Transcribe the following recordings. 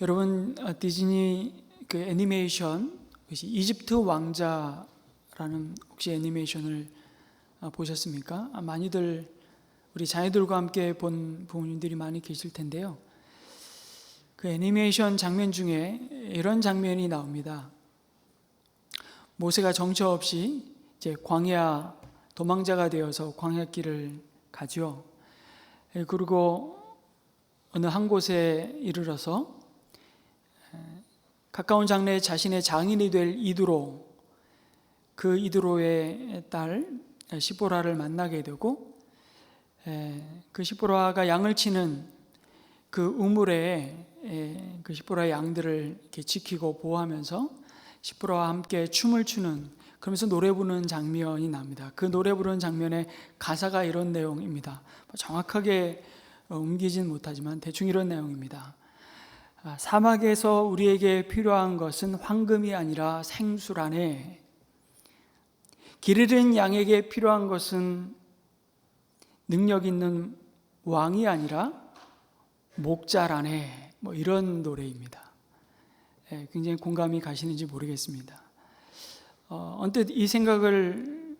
여러분 디즈니 그 애니메이션 이집트 왕자라는 혹시 애니메이션을 보셨습니까? 많이들 우리 자녀들과 함께 본 부모님들이 많이 계실 텐데요. 그 애니메이션 장면 중에 이런 장면이 나옵니다. 모세가 정처 없이 이제 광야 도망자가 되어서 광야길을 가죠. 그리고 어느 한 곳에 이르러서 가까운 장래에 자신의 장인이 될 이드로, 그 이드로의 딸 시보라를 만나게 되고, 그 시보라가 양을 치는 그 우물에 그 시보라의 양들을 이렇게 지키고 보호하면서 시보라와 함께 춤을 추는, 그러면서 노래 부르는 장면이 납니다. 그 노래 부르는 장면의 가사가 이런 내용입니다. 정확하게 옮기진 못하지만 대충 이런 내용입니다. 사막에서 우리에게 필요한 것은 황금이 아니라 생수라네. 길 잃은 양에게 필요한 것은 능력 있는 왕이 아니라 목자라네. 이런 노래입니다. 굉장히 공감이 가시는지 모르겠습니다. 언뜻 이 생각을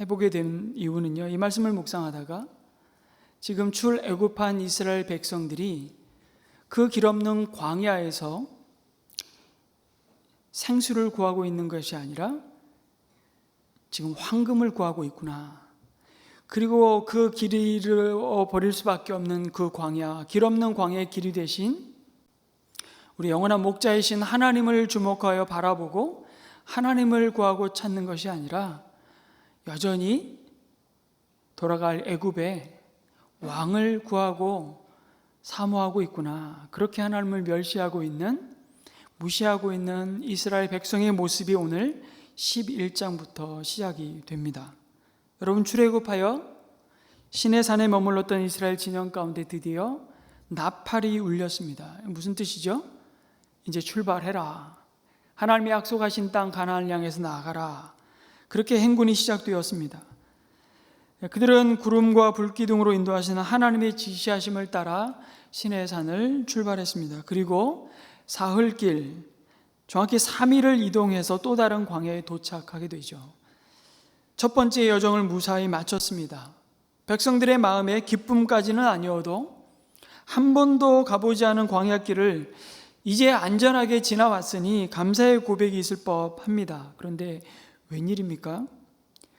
해보게 된 이유는요, 이 말씀을 묵상하다가 지금 출애굽한 이스라엘 백성들이 그 길없는 광야에서 생수를 구하고 있는 것이 아니라 지금 황금을 구하고 있구나. 그리고 그 길을 버릴 수밖에 없는 그 광야, 길 없는 광야의 길이 되신 우리 영원한 목자이신 하나님을 주목하여 바라보고 하나님을 구하고 찾는 것이 아니라 여전히 돌아갈 애굽의 왕을 구하고 사모하고 있구나. 그렇게 하나님을 멸시하고 있는, 무시하고 있는 이스라엘 백성의 모습이 오늘 11장부터 시작이 됩니다. 여러분, 출애굽하여 시내산에 머물렀던 이스라엘 진영 가운데 드디어 나팔이 울렸습니다. 무슨 뜻이죠? 이제 출발해라. 하나님이 약속하신 땅 가나안을 향해서 나아가라. 그렇게 행군이 시작되었습니다. 그들은 구름과 불기둥으로 인도하시는 하나님의 지시하심을 따라 시내산을 출발했습니다. 그리고 사흘길, 정확히 3일을 이동해서 또 다른 광야에 도착하게 되죠. 첫 번째 여정을 무사히 마쳤습니다. 백성들의 마음에 기쁨까지는 아니어도 한 번도 가보지 않은 광야길을 이제 안전하게 지나왔으니 감사의 고백이 있을 법합니다. 그런데 웬일입니까?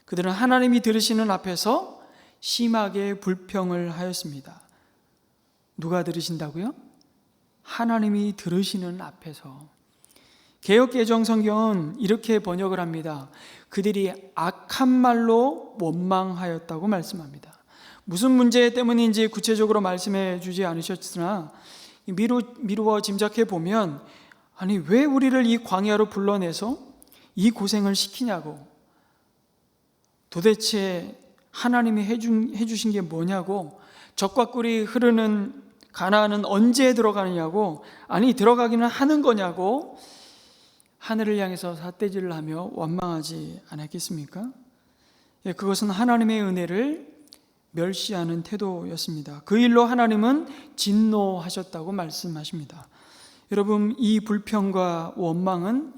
그들은 하나님이 들으시는 앞에서 심하게 불평을 하였습니다. 누가 들으신다고요? 하나님이 들으시는 앞에서. 개역개정 성경은 이렇게 번역을 합니다. 그들이 악한 말로 원망하였다고 말씀합니다. 무슨 문제 때문인지 구체적으로 말씀해 주지 않으셨으나 미루어 짐작해 보면, 아니 왜 우리를 이 광야로 불러내서 이 고생을 시키냐고, 도대체 하나님이 해주신 게 뭐냐고, 젖과 꿀이 흐르는 가나안은 언제 들어가느냐고, 아니 들어가기는 하는 거냐고 하늘을 향해서 삿대질을 하며 원망하지 않았겠습니까? 그것은 하나님의 은혜를 멸시하는 태도였습니다. 그 일로 하나님은 진노하셨다고 말씀하십니다. 여러분, 이 불평과 원망은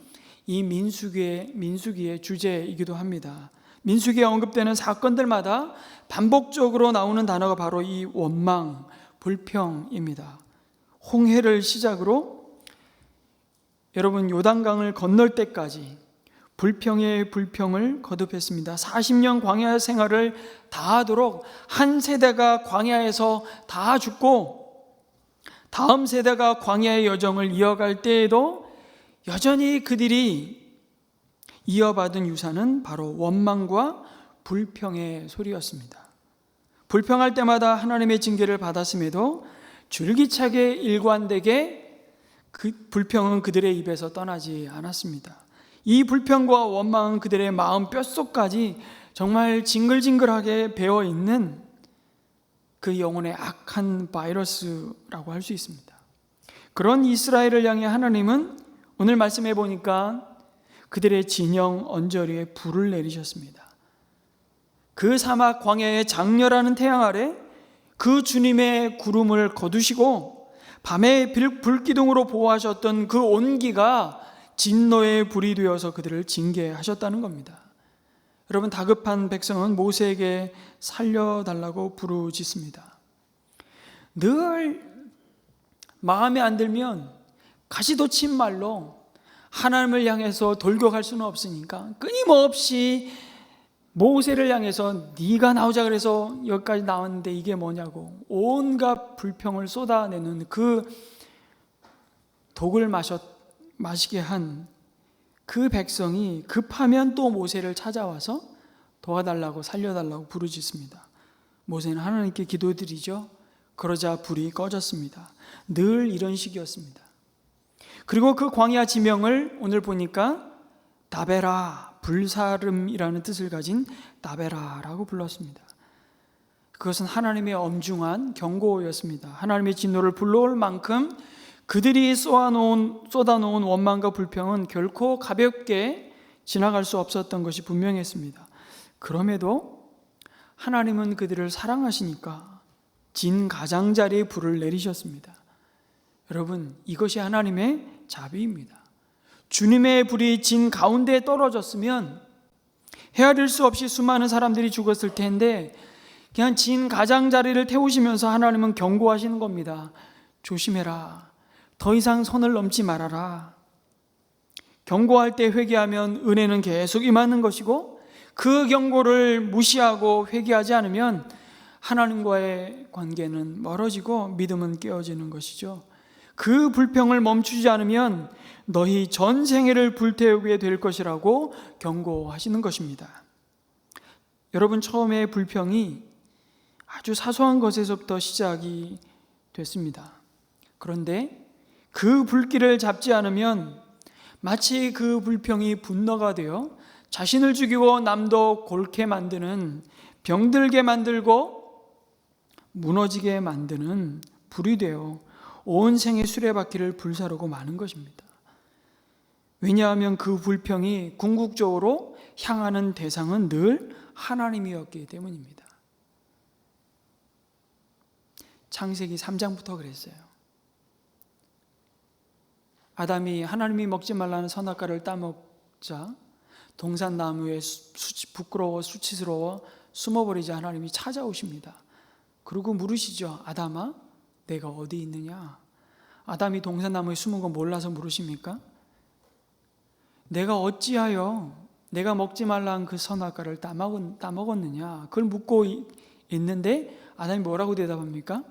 이 민수기의 주제이기도 합니다. 민수기에 언급되는 사건들마다 반복적으로 나오는 단어가 바로 이 원망, 불평입니다. 홍해를 시작으로 여러분 요단강을 건널 때까지 불평의 불평을 거듭했습니다. 40년 광야 생활을 다 하도록 한 세대가 광야에서 다 죽고 다음 세대가 광야의 여정을 이어갈 때에도 여전히 그들이 이어받은 유산은 바로 원망과 불평의 소리였습니다. 불평할 때마다 하나님의 징계를 받았음에도 줄기차게 일관되게 그 불평은 그들의 입에서 떠나지 않았습니다. 이 불평과 원망은 그들의 마음 뼛속까지 정말 징글징글하게 배어있는 그 영혼의 악한 바이러스라고 할 수 있습니다. 그런 이스라엘을 향해 하나님은 오늘 말씀해 보니까 그들의 진영 언저리에 불을 내리셨습니다. 그 사막 광야의 장렬하는 태양 아래 그 주님의 구름을 거두시고 밤에 불기둥으로 보호하셨던 그 온기가 진노의 불이 되어서 그들을 징계하셨다는 겁니다. 여러분, 다급한 백성은 모세에게 살려달라고 부르짖습니다. 늘 마음에 안 들면 가시돋친 말로 하나님을 향해서 돌격할 수는 없으니까 끊임없이 모세를 향해서 네가 나오자 그래서 여기까지 나왔는데 이게 뭐냐고 온갖 불평을 쏟아내는 그 독을 마시게 한 그 백성이 급하면 또 모세를 찾아와서 도와달라고 살려달라고 부르짖습니다. 모세는 하나님께 기도드리죠. 그러자 불이 꺼졌습니다. 늘 이런 식이었습니다. 그리고 그 광야 지명을 오늘 보니까 다베라, 불사름이라는 뜻을 가진 다베라라고 불렀습니다. 그것은 하나님의 엄중한 경고였습니다. 하나님의 진노를 불러올 만큼 그들이 쏟아놓은 원망과 불평은 결코 가볍게 지나갈 수 없었던 것이 분명했습니다. 그럼에도 하나님은 그들을 사랑하시니까 진가장자리에 불을 내리셨습니다. 여러분, 이것이 하나님의 자비입니다. 주님의 불이 진 가운데에 떨어졌으면 헤아릴 수 없이 수많은 사람들이 죽었을 텐데 그냥 진 가장자리를 태우시면서 하나님은 경고하시는 겁니다. 조심해라. 더 이상 선을 넘지 말아라. 경고할 때 회개하면 은혜는 계속 임하는 것이고 그 경고를 무시하고 회개하지 않으면 하나님과의 관계는 멀어지고 믿음은 깨어지는 것이죠. 그 불평을 멈추지 않으면 너희 전생애를 불태우게 될 것이라고 경고하시는 것입니다. 여러분, 처음에 불평이 아주 사소한 것에서부터 시작이 됐습니다. 그런데 그 불길을 잡지 않으면 마치 그 불평이 분노가 되어 자신을 죽이고 남도 골게 만드는, 병들게 만들고 무너지게 만드는 불이 되어 온 생의 수레바퀴를 불사르고 마는 것입니다. 왜냐하면 그 불평이 궁극적으로 향하는 대상은 늘 하나님이었기 때문입니다. 창세기 3장부터 그랬어요. 아담이 하나님이 먹지 말라는 선악과를 따먹자 동산나무에 부끄러워 수치스러워 숨어버리자 하나님이 찾아오십니다. 그리고 물으시죠. 아담아, 내가 어디 있느냐? 아담이 동산나무에 숨은 거 몰라서 물으십니까? 내가 어찌하여 내가 먹지 말라는 그 선악과를 따먹었느냐? 그걸 묻고 있는데 아담이 뭐라고 대답합니까?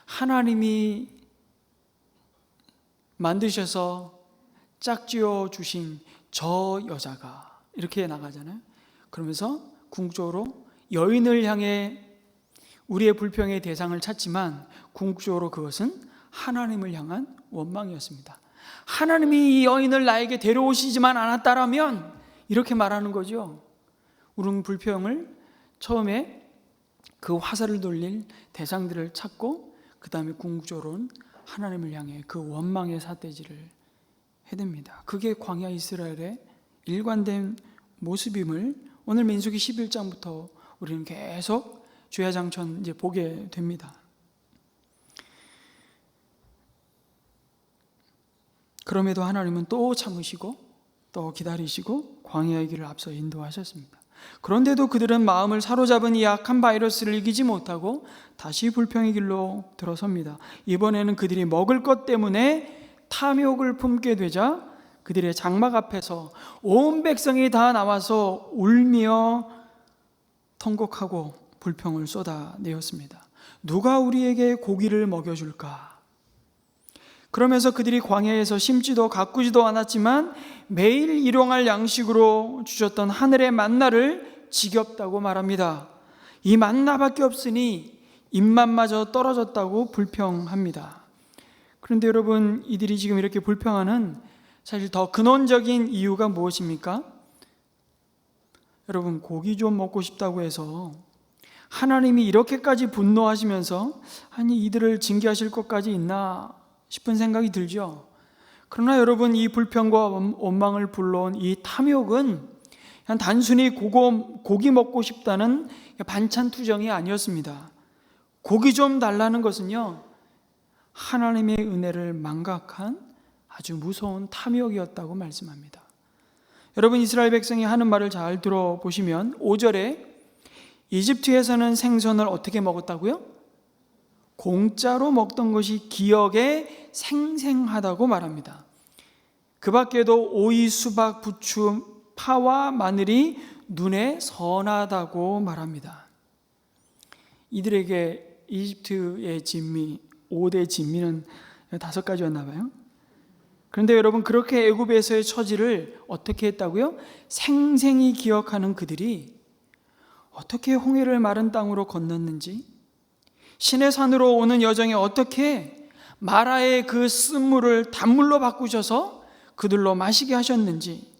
하나님이 만드셔서 짝지어 주신 저 여자가, 이렇게 나가잖아요. 그러면서 궁극적으로 여인을 향해 우리의 불평의 대상을 찾지만 궁극적으로 그것은 하나님을 향한 원망이었습니다. 하나님이 이 여인을 나에게 데려오시지만 않았다라면, 이렇게 말하는 거죠. 우리는 불평을 처음에 그 화살을 돌릴 대상들을 찾고 그 다음에 궁극적으로는 하나님을 향해 그 원망의 삿대질을 해댑니다. 그게 광야 이스라엘의 일관된 모습임을 오늘 민수기 11장부터 우리는 계속 주야장천 이제 보게 됩니다. 그럼에도 하나님은 또 참으시고 또 기다리시고 광야의 길을 앞서 인도하셨습니다. 그런데도 그들은 마음을 사로잡은 이 악한 바이러스를 이기지 못하고 다시 불평의 길로 들어섭니다. 이번에는 그들이 먹을 것 때문에 탐욕을 품게 되자 그들의 장막 앞에서 온 백성이 다 나와서 울며 통곡하고 불평을 쏟아내었습니다. 누가 우리에게 고기를 먹여줄까? 그러면서 그들이 광야에서 심지도 가꾸지도 않았지만 매일 일용할 양식으로 주셨던 하늘의 만나를 지겹다고 말합니다. 이 만나밖에 없으니 입맛마저 떨어졌다고 불평합니다. 그런데 여러분, 이들이 지금 이렇게 불평하는 사실 더 근원적인 이유가 무엇입니까? 여러분, 고기 좀 먹고 싶다고 해서 하나님이 이렇게까지 분노하시면서 아니 이들을 징계하실 것까지 있나 싶은 생각이 들죠. 그러나 여러분, 이 불평과 원망을 불러온 이 탐욕은 그냥 단순히 고기 먹고 싶다는 반찬 투정이 아니었습니다. 고기 좀 달라는 것은요, 하나님의 은혜를 망각한 아주 무서운 탐욕이었다고 말씀합니다. 여러분, 이스라엘 백성이 하는 말을 잘 들어보시면 5절에 이집트에서는 생선을 어떻게 먹었다고요? 공짜로 먹던 것이 기억에 생생하다고 말합니다. 그 밖에도 오이, 수박, 부추, 파와 마늘이 눈에 선하다고 말합니다. 이들에게 이집트의 진미, 5대 진미는 5가지였나 봐요. 그런데 여러분, 그렇게 애굽에서의 처지를 어떻게 했다고요? 생생히 기억하는 그들이 어떻게 홍해를 마른 땅으로 건넜는지, 시내 산으로 오는 여정에 어떻게 마라의 그 쓴물을 단물로 바꾸셔서 그들로 마시게 하셨는지,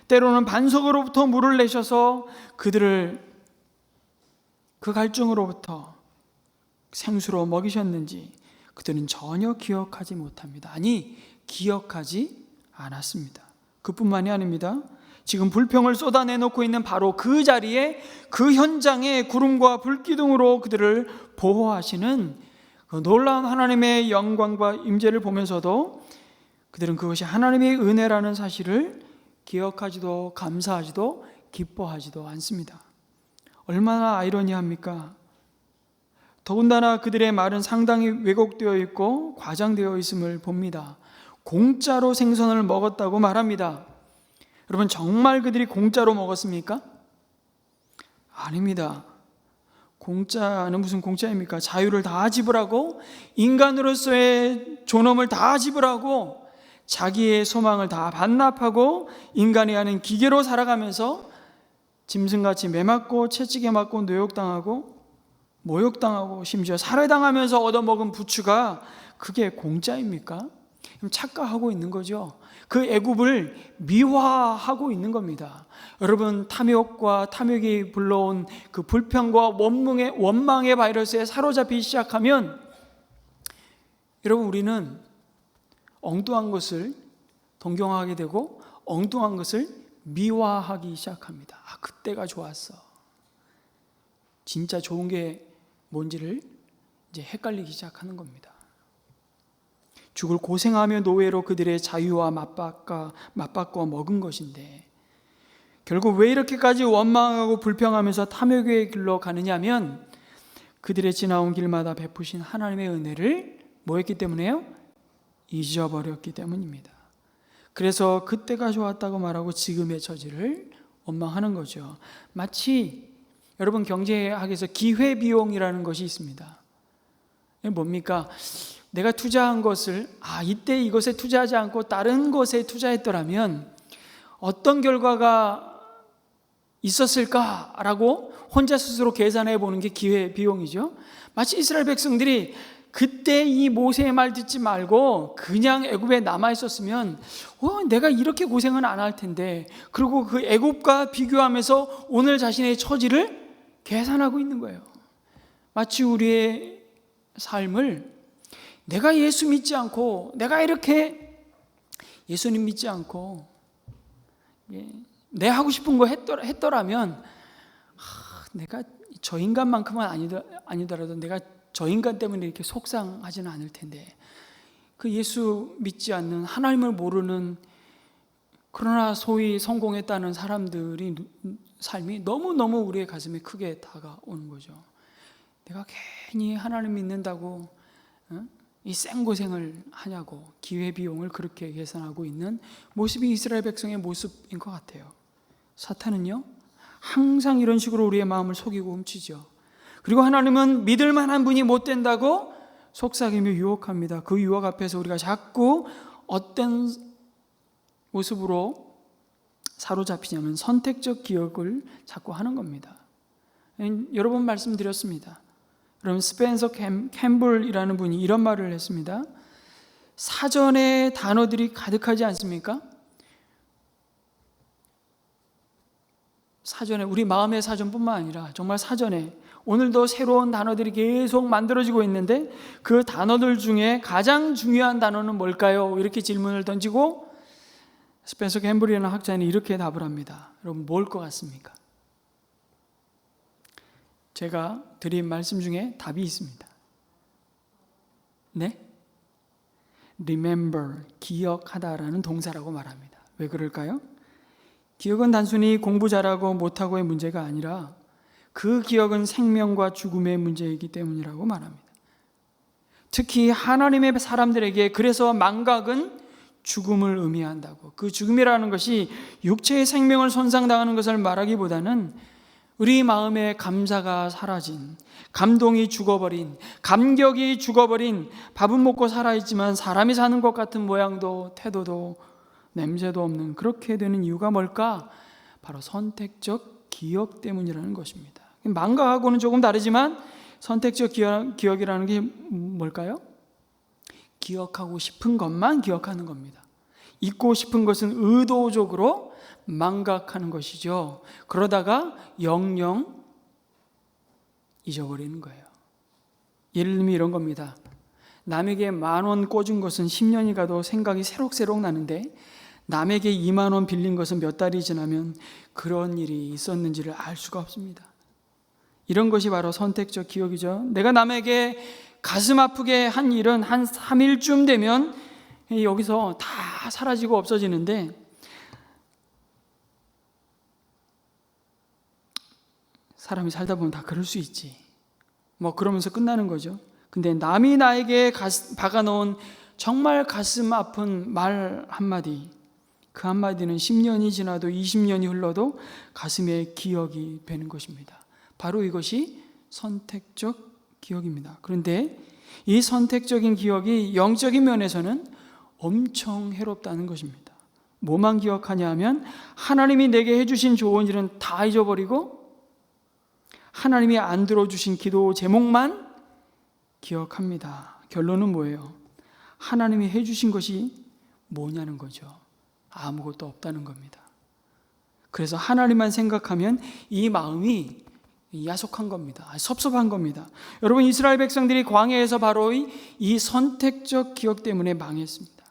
때로는 반석으로부터 물을 내셔서 그들을 그 갈증으로부터 생수로 먹이셨는지 그들은 전혀 기억하지 못합니다. 아니, 기억하지 않았습니다. 그뿐만이 아닙니다. 지금 불평을 쏟아내놓고 있는 바로 그 자리에, 그 현장에 구름과 불기둥으로 그들을 보호하시는 그 놀라운 하나님의 영광과 임재를 보면서도 그들은 그것이 하나님의 은혜라는 사실을 기억하지도 감사하지도 기뻐하지도 않습니다. 얼마나 아이러니합니까? 더군다나 그들의 말은 상당히 왜곡되어 있고 과장되어 있음을 봅니다. 공짜로 생선을 먹었다고 말합니다. 여러분, 정말 그들이 공짜로 먹었습니까? 아닙니다. 공짜는 무슨 공짜입니까? 자유를 다 지불하고 인간으로서의 존엄을 다 지불하고 자기의 소망을 다 반납하고 인간이 하는 기계로 살아가면서 짐승같이 매맞고 채찍에 맞고 노역당하고 모욕당하고 심지어 살해당하면서 얻어먹은 부추가 그게 공짜입니까? 착각하고 있는 거죠. 그 애굽을 미화하고 있는 겁니다. 여러분, 탐욕과 탐욕이 불러온 그 불평과 원망의 바이러스에 사로잡히기 시작하면 여러분, 우리는 엉뚱한 것을 동경하게 되고 엉뚱한 것을 미화하기 시작합니다. 아, 그때가 좋았어. 진짜 좋은 게 뭔지를 이제 헷갈리기 시작하는 겁니다. 죽을 고생하며 노예로 그들의 자유와 맞바꿔 먹은 것인데 결국 왜 이렇게까지 원망하고 불평하면서 탐욕의 길로 가느냐면 그들의 지나온 길마다 베푸신 하나님의 은혜를 뭐 했기 때문에요? 잊어버렸기 때문입니다. 그래서 그때가 좋았다고 말하고 지금의 처지를 원망하는 거죠. 마치 여러분, 경제학에서 기회비용이라는 것이 있습니다. 뭡니까? 내가 투자한 것을 이때 이것에 투자하지 않고 다른 것에 투자했더라면 어떤 결과가 있었을까라고 혼자 스스로 계산해 보는 게 기회비용이죠. 마치 이스라엘 백성들이 그때 이 모세의 말 듣지 말고 그냥 애굽에 남아 있었으면 내가 이렇게 고생은 안 할 텐데, 그리고 그 애굽과 비교하면서 오늘 자신의 처지를 계산하고 있는 거예요. 마치 우리의 삶을 내가 예수 믿지 않고, 내가 이렇게 예수님 믿지 않고 내 하고 싶은 거 했더라면 내가 저 인간만큼은 아니더라도 내가 저 인간 때문에 이렇게 속상하지는 않을 텐데, 그 예수 믿지 않는, 하나님을 모르는, 그러나 소위 성공했다는 사람들이 삶이 너무너무 우리의 가슴에 크게 다가오는 거죠. 내가 괜히 하나님 믿는다고 이 생고생을 하냐고 기회비용을 그렇게 계산하고 있는 모습이 이스라엘 백성의 모습인 것 같아요. 사탄은요, 항상 이런 식으로 우리의 마음을 속이고 훔치죠. 그리고 하나님은 믿을 만한 분이 못 된다고 속삭이며 유혹합니다. 그 유혹 앞에서 우리가 자꾸 어떤 모습으로 사로잡히냐면 선택적 기억을 자꾸 하는 겁니다. 여러 번 말씀드렸습니다. 여러분, 스펜서 캠블이라는 분이 이런 말을 했습니다. 사전에 단어들이 가득하지 않습니까? 사전에, 우리 마음의 사전뿐만 아니라 정말 사전에 오늘도 새로운 단어들이 계속 만들어지고 있는데 그 단어들 중에 가장 중요한 단어는 뭘까요? 이렇게 질문을 던지고 스펜서 캠블이라는 학자는 이렇게 답을 합니다. 여러분, 뭘 것 같습니까? 제가 드린 말씀 중에 답이 있습니다. 네? remember, 기억하다라는 동사라고 말합니다. 왜 그럴까요? 기억은 단순히 공부 잘하고 못하고의 문제가 아니라 그 기억은 생명과 죽음의 문제이기 때문이라고 말합니다. 특히 하나님의 사람들에게 그래서 망각은 죽음을 의미한다고, 그 죽음이라는 것이 육체의 생명을 손상당하는 것을 말하기보다는 우리 마음의 감사가 사라진, 감동이 죽어버린, 감격이 죽어버린, 밥은 먹고 살아있지만 사람이 사는 것 같은 모양도 태도도 냄새도 없는, 그렇게 되는 이유가 뭘까? 바로 선택적 기억 때문이라는 것입니다. 망각하고는 조금 다르지만 선택적 기억이라는 게 뭘까요? 기억하고 싶은 것만 기억하는 겁니다. 잊고 싶은 것은 의도적으로 망각하는 것이죠. 그러다가 영영 잊어버리는 거예요. 예를 들면 이런 겁니다. 남에게 10,000원 꽂은 것은 10년이 가도 생각이 새록새록 나는데 남에게 20,000원 빌린 것은 몇 달이 지나면 그런 일이 있었는지를 알 수가 없습니다. 이런 것이 바로 선택적 기억이죠. 내가 남에게 가슴 아프게 한 일은 한 3일쯤 되면 여기서 다 사라지고 없어지는데, 사람이 살다 보면 다 그럴 수 있지, 그러면서 끝나는 거죠. 근데 남이 나에게 박아놓은 정말 가슴 아픈 말 한마디, 그 한마디는 10년이 지나도 20년이 흘러도 가슴에 기억이 되는 것입니다. 바로 이것이 선택적 기억입니다. 그런데 이 선택적인 기억이 영적인 면에서는 엄청 해롭다는 것입니다. 뭐만 기억하냐 하면 하나님이 내게 해주신 좋은 일은 다 잊어버리고 하나님이 안 들어주신 기도 제목만 기억합니다. 결론은 뭐예요? 하나님이 해주신 것이 뭐냐는 거죠. 아무것도 없다는 겁니다. 그래서 하나님만 생각하면 이 마음이 야속한 겁니다. 섭섭한 겁니다. 여러분, 이스라엘 백성들이 광야에서 바로 이 선택적 기억 때문에 망했습니다.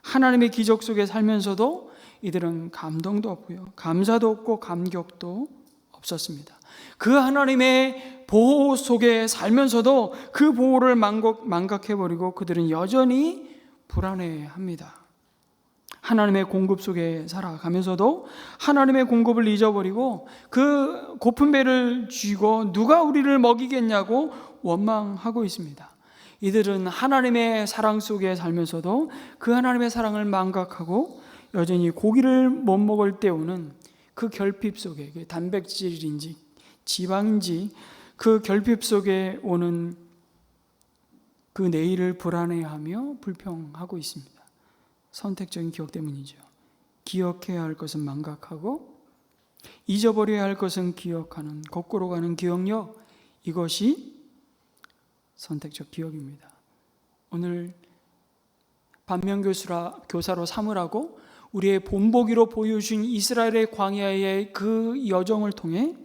하나님의 기적 속에 살면서도 이들은 감동도 없고요, 감사도 없고 감격도 없었습니다. 그 하나님의 보호 속에 살면서도 그 보호를 망각해버리고 그들은 여전히 불안해합니다. 하나님의 공급 속에 살아가면서도 하나님의 공급을 잊어버리고 그 고픈 배를 쥐고 누가 우리를 먹이겠냐고 원망하고 있습니다. 이들은 하나님의 사랑 속에 살면서도 그 하나님의 사랑을 망각하고 여전히 고기를 못 먹을 때 오는 그 결핍 속에, 그 단백질인지 지방인지 그 결핍 속에 오는 그 내일을 불안해하며 불평하고 있습니다. 선택적인 기억 때문이죠. 기억해야 할 것은 망각하고 잊어버려야 할 것은 기억하는, 거꾸로 가는 기억력, 이것이 선택적 기억입니다. 오늘 반면교사로 삼으라고 우리의 본보기로 보여준 이스라엘의 광야의 그 여정을 통해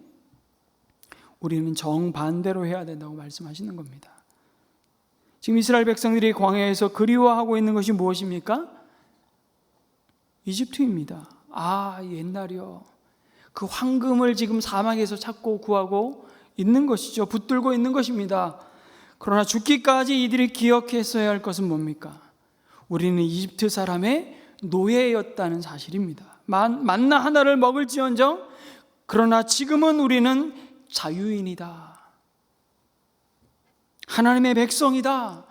우리는 정반대로 해야 된다고 말씀하시는 겁니다. 지금 이스라엘 백성들이 광야에서 그리워하고 있는 것이 무엇입니까? 이집트입니다. 옛날이요. 그 황금을 지금 사막에서 찾고 구하고 있는 것이죠. 붙들고 있는 것입니다. 그러나 죽기까지 이들이 기억했어야 할 것은 뭡니까? 우리는 이집트 사람의 노예였다는 사실입니다. 만나 하나를 먹을지언정 그러나 지금은 우리는 자유인이다. 하나님의 백성이다.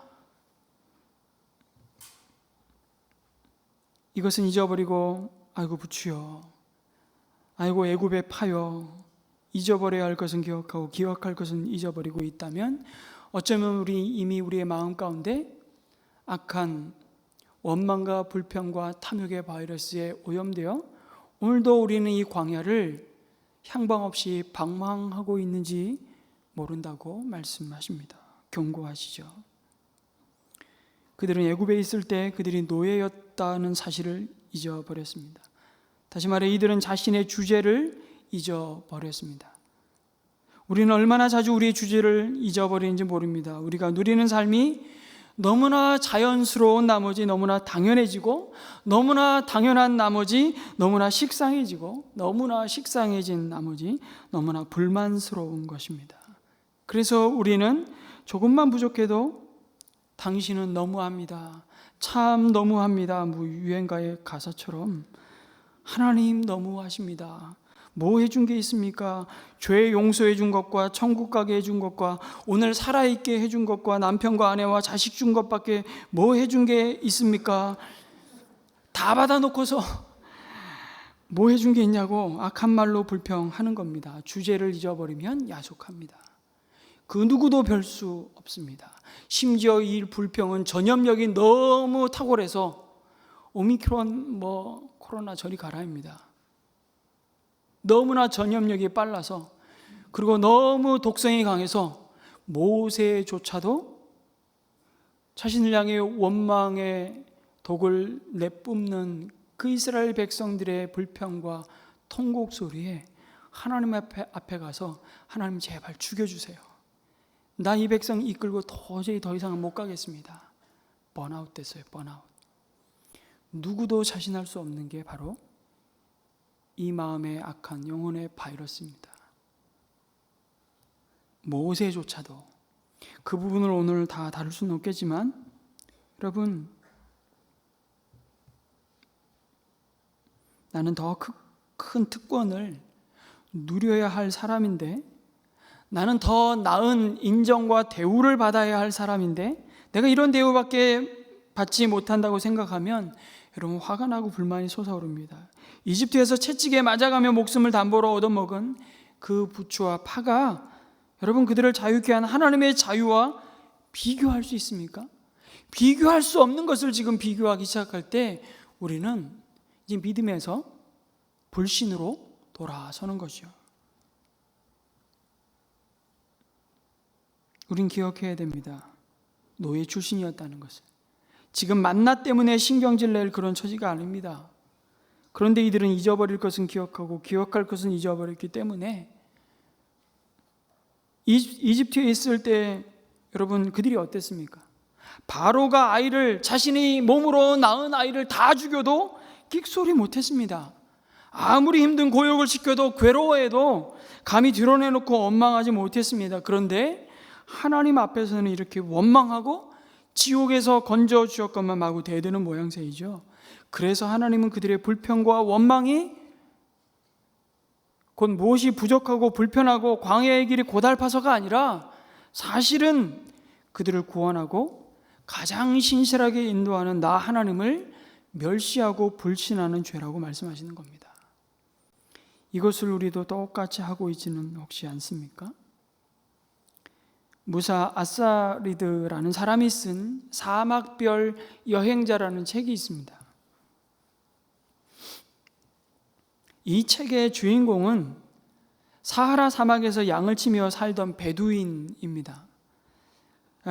이것은 잊어버리고 아이고 부추여, 아이고 애굽의 파여, 잊어버려야 할 것은 기억하고 기억할 것은 잊어버리고 있다면 어쩌면 우리 이미 우리의 마음 가운데 악한 원망과 불평과 탐욕의 바이러스에 오염되어 오늘도 우리는 이 광야를 향방 없이 방황하고 있는지 모른다고 말씀하십니다. 경고하시죠. 그들은 애굽에 있을 때 그들이 노예였다는 사실을 잊어버렸습니다. 다시 말해 이들은 자신의 주제를 잊어버렸습니다. 우리는 얼마나 자주 우리의 주제를 잊어버리는지 모릅니다. 우리가 누리는 삶이 너무나 자연스러운 나머지 너무나 당연해지고, 너무나 당연한 나머지 너무나 식상해지고, 너무나 식상해진 나머지 너무나 불만스러운 것입니다. 그래서 우리는 조금만 부족해도 당신은 너무합니다. 참 너무합니다. 뭐 유행가의 가사처럼 하나님 너무하십니다. 뭐 해준 게 있습니까? 죄 용서해 준 것과 천국 가게 해준 것과 오늘 살아있게 해준 것과 남편과 아내와 자식 준 것밖에 뭐 해준 게 있습니까? 다 받아놓고서 뭐 해준 게 있냐고 악한 말로 불평하는 겁니다. 주제를 잊어버리면 야속합니다. 그 누구도 별 수 없습니다. 심지어 이 불평은 전염력이 너무 탁월해서 오미크론 코로나 저리 가라입니다. 너무나 전염력이 빨라서, 그리고 너무 독성이 강해서 모세조차도 자신을 향해 원망의 독을 내뿜는 그 이스라엘 백성들의 불평과 통곡 소리에 하나님 앞에 가서 하나님 제발 죽여주세요. 나 이 백성 이끌고 도저히 더 이상은 못 가겠습니다. 번아웃 됐어요. 번아웃. 누구도 자신할 수 없는 게 바로 이 마음의 악한 영혼의 바이러스입니다. 모세조차도 그 부분을 오늘 다 다룰 수는 없겠지만, 여러분, 나는 더 큰 특권을 누려야 할 사람인데, 나는 더 나은 인정과 대우를 받아야 할 사람인데 내가 이런 대우밖에 받지 못한다고 생각하면 여러분 화가 나고 불만이 솟아오릅니다. 이집트에서 채찍에 맞아가며 목숨을 담보로 얻어먹은 그 부추와 파가 여러분 그들을 자유케 한 하나님의 자유와 비교할 수 있습니까? 비교할 수 없는 것을 지금 비교하기 시작할 때 우리는 이제 믿음에서 불신으로 돌아서는 것이요. 우린 기억해야 됩니다. 노예 출신이었다는 것을. 지금 만나 때문에 신경질 낼 그런 처지가 아닙니다. 그런데 이들은 잊어버릴 것은 기억하고 기억할 것은 잊어버렸기 때문에 이집트에 있을 때 여러분 그들이 어땠습니까? 바로가 아이를, 자신이 몸으로 낳은 아이를 다 죽여도 끽소리 못했습니다. 아무리 힘든 고역을 시켜도 괴로워해도 감히 드러내놓고 원망하지 못했습니다. 그런데 하나님 앞에서는 이렇게 원망하고 지옥에서 건져 주었건만 마구 대드는 모양새이죠. 그래서 하나님은 그들의 불평과 원망이 곧 무엇이 부족하고 불편하고 광야의 길이 고달파서가 아니라 사실은 그들을 구원하고 가장 신실하게 인도하는 나 하나님을 멸시하고 불신하는 죄라고 말씀하시는 겁니다. 이것을 우리도 똑같이 하고 있지는 혹시 않습니까? 무사 아사리드라는 사람이 쓴 사막별 여행자라는 책이 있습니다. 이 책의 주인공은 사하라 사막에서 양을 치며 살던 베두인입니다.